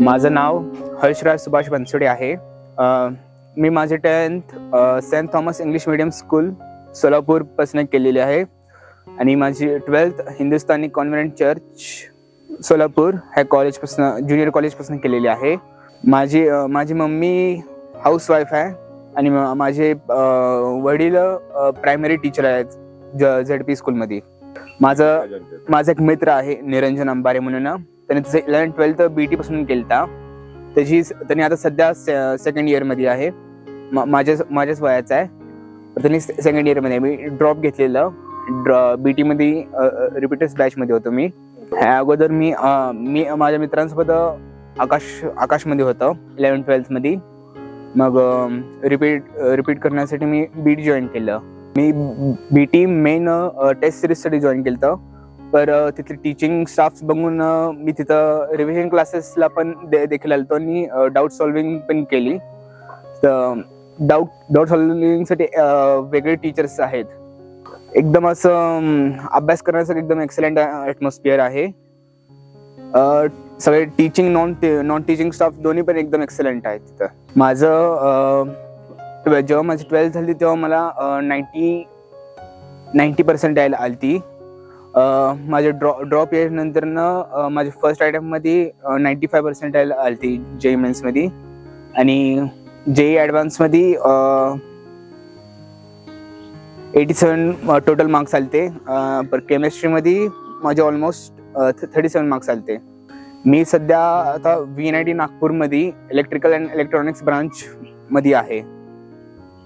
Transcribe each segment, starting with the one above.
माझं नाव हर्षराज सुभाष बनसोडे आहे। मी माझे 10th Saint Thomas English medium school Solapur पासून केलेले आहे आणि माझी 12th Hindustani convent church Solapur ह्या कॉलेज पासून ज्युनियर कॉलेज पासून केलेली आहे। माझी मम्मी हाऊसवाईफ आहे आणि माझे वडील प्रायमरी टीचर आहेत ZP स्कूलमध्ये। माझा एक मित्र आहे निरंजन अंबारे म्हणून, त्याने 11th 12th BT पासून केलता। त्याने आता सध्या सेकंड इयर मध्ये आहे, माझ्याच वयाचा आहे। त्याने सेकंड इयर मध्ये, मी ड्रॉप घेतलेलं BT मध्ये, रिपीटर्स बॅच मध्ये होतो मी। ह्या अगोदर मी माझ्या मित्रांसोबत आकाश मध्ये होतो 11th 12th मध्ये। मग रिपीट करण्यासाठी मी BT जॉईन केलं। मी BT मेन टेस्ट सिरीज साठी जॉईन केलं, पर तिथले टीचिंग स्टाफ बघून मी तिथं रिव्हिजन क्लासेसला पण देखील आलतो आणि डाऊट सॉल्विंग पण केली। तर डाऊट सॉल्विंगसाठी वेगळे टीचर्स आहेत, एकदम असं अभ्यास करण्यासाठी एकदम एक्सलंट ॲटमॉस्फिअर आहे। सगळे टीचिंग नॉन टीचिंग स्टाफ दोन्ही पण एकदम एक्सलंट आहे तिथं। जेव्हा माझी 12th झाली तेव्हा मला 90% आलती। माझे ड्रॉप इयर नंतर माझे फर्स्ट अटेम्प्ट मध्ये 95% आलती JEE मेन्स मध्ये, आणि JEE ॲडव्हान्स मध्ये 87 टोटल मार्क्स आलते। पर केमिस्ट्री मध्ये माझे ऑलमोस्ट 37 मार्क्स आलते। मी सध्या आता VNIT नागपूर मध्ये इलेक्ट्रिकल अँड इलेक्ट्रॉनिक्स ब्रांच मध्ये आहे,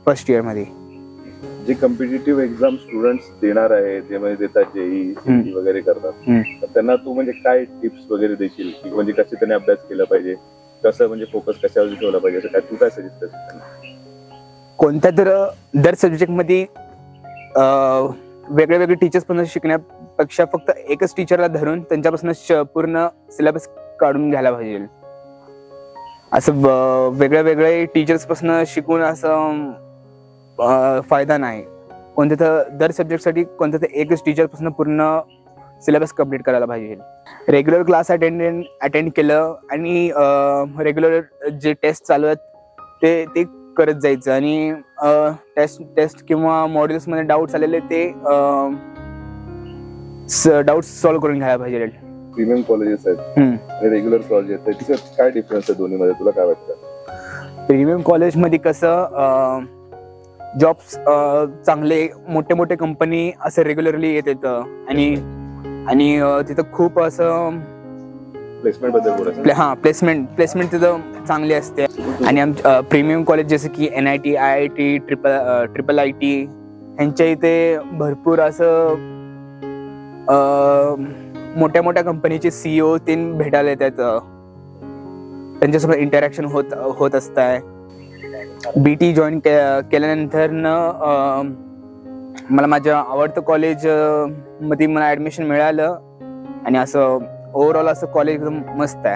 फर्स्ट इयर मध्ये। जे कॉम्पिटिटिव्ह एक्झाम स्टुडंट्स देणार आहे, जे म्हणजे देतात JEE CET वगैरे करतात, तर त्यांना तू म्हणजे काय टिप्स वगैरे देशील की म्हणजे कसे त्यांनी अभ्यास केला पाहिजे, कसं म्हणजे फोकस कशावर ठेवला पाहिजे, असं काय तू काय सजेस्ट करशील? कोणत्या दर सब्जेक्ट मध्ये वेगळे टीचर्स पण शिकण्यापेक्षा फक्त एकच टीचरला धरून त्यांच्यापासून पूर्ण सिलेबस काढून घ्यायला पाहिजे। असं वेगळे टीचर्स पासून शिकून असं फायदा नाही। कोणत्या दर सब्जेक्ट साठी कोणत्या एकच टीचर पासून पूर्ण सिलेबस कंप्लीट करायला पाहिजे। रेग्युलर क्लास अटेंड केलं आणि रेग्युलर जे टेस्ट चालू आहेत ते करत जायचं, आणि टेस्ट किंवा मॉड्यूल्स मध्ये डाऊट्स आलेले ते डाऊट्स सॉल्व्ह करून घ्यायला पाहिजे। प्रीमियम कॉलेजेस आहेत आणि रेग्युलर कॉलेजेस आहेत, त्याच्यात काय डिफरन्स आहे दोन्हीमध्ये, तुला काय वाटतं? प्रीमियम कॉलेज मध्ये कसं जॉब्स चांगले मोठे कंपनी असं रेग्युलरली येतात आणि तिथं खूप असं प्लेसमेंट बद्दल प्लेसमेंट तिथं चांगली असते। आणि प्रीमियम कॉलेज जसं की NIT IIT ट्रिपल IT ह्यांच्या इथे भरपूर असं मोठ्या कंपनीचे CEO तीन भेटायला येतात, त्यांच्यासोबत इंटरॅक्शन होत असतं। BT जॉईन केल्यानंतर मला माझ्या आवडतं कॉलेज मध्ये मला ऍडमिशन मिळालं, आणि असं ओव्हरऑल असं कॉलेज एकदम मस्त आहे।